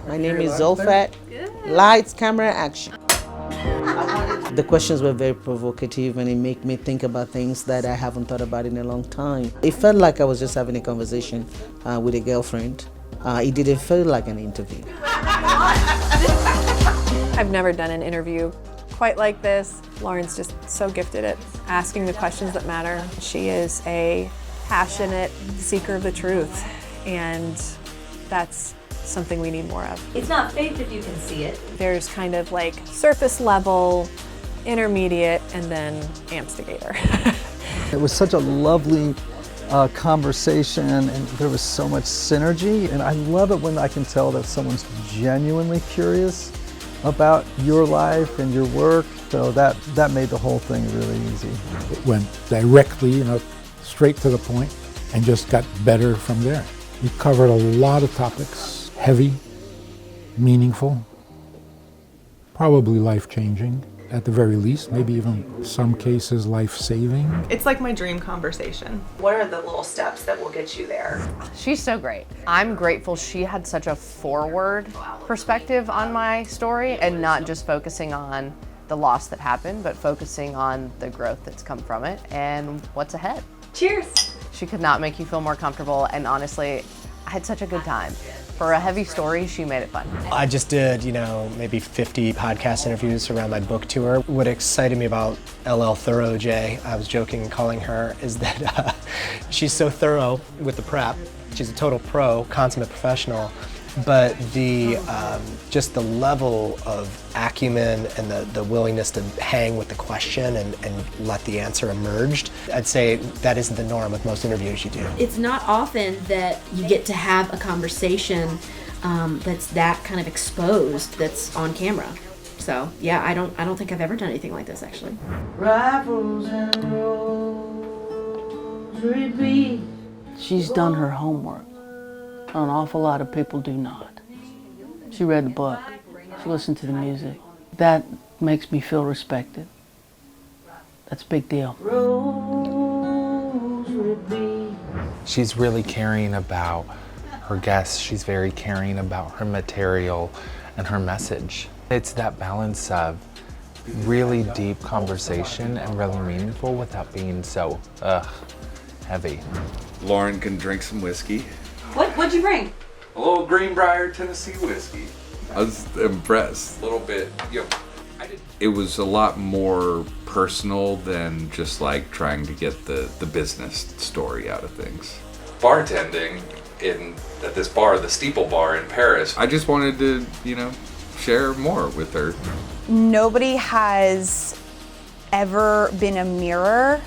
My name is Zulfat. Lights, camera, action. The questions were very provocative and it made me think about things that I haven't thought about in a long time. It felt like I was just having a conversation with a girlfriend. It didn't feel like an interview. I've never done an interview quite like this. Lauren's just so gifted at asking the questions that matter. She is a passionate seeker of the truth, and that's something we need more of. It's not faith if you can see it. There's kind of like surface level, intermediate, and then AMPstigator. It was such a lovely conversation, and there was so much synergy, and I love it when I can tell that someone's genuinely curious about your life and your work, so that made the whole thing really easy. It went directly, straight to the point, and just got better from there. We covered a lot of topics, heavy, meaningful, probably life-changing, at the very least, maybe even some cases life-saving. It's like my dream conversation. What are the little steps that will get you there? She's so great. I'm grateful she had such a forward perspective on my story and not just focusing on the loss that happened, but focusing on the growth that's come from it and what's ahead. Cheers. She could not make you feel more comfortable, and honestly, I had such a good time. For a heavy story, she made it fun. I just did, maybe 50 podcast interviews around my book tour. What excited me about LL Thorough J, I was joking and calling her, is that she's so thorough with the prep. She's a total pro, consummate professional, but just the level of acumen and the willingness to hang with the question and let the answer emerge, I'd say that isn't the norm with most interviews you do. It's not often that you get to have a conversation that's that kind of exposed, that's on camera. So yeah, I don't think I've ever done anything like this actually. Rifles and rosary. She's done her homework. An awful lot of people do not. She read the book. She listened to the music. That makes me feel respected. That's a big deal. She's really caring about her guests. She's very caring about her material and her message. It's that balance of really deep conversation and really meaningful without being so heavy. Lauren can drink some whiskey. What'd you bring? A little Greenbrier Tennessee whiskey. I was impressed. A little bit, It was a lot more personal than just like trying to get the business story out of things. Bartending at this bar, the Steeple Bar in Paris. I just wanted to, share more with her. Nobody has ever been a mirror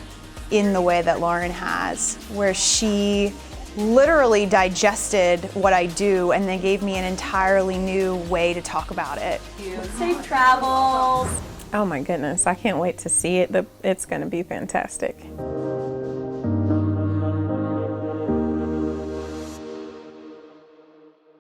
in the way that Lauren has, where she literally digested what I do and then gave me an entirely new way to talk about it. Safe travels. Oh my goodness, I can't wait to see it. It's gonna be fantastic.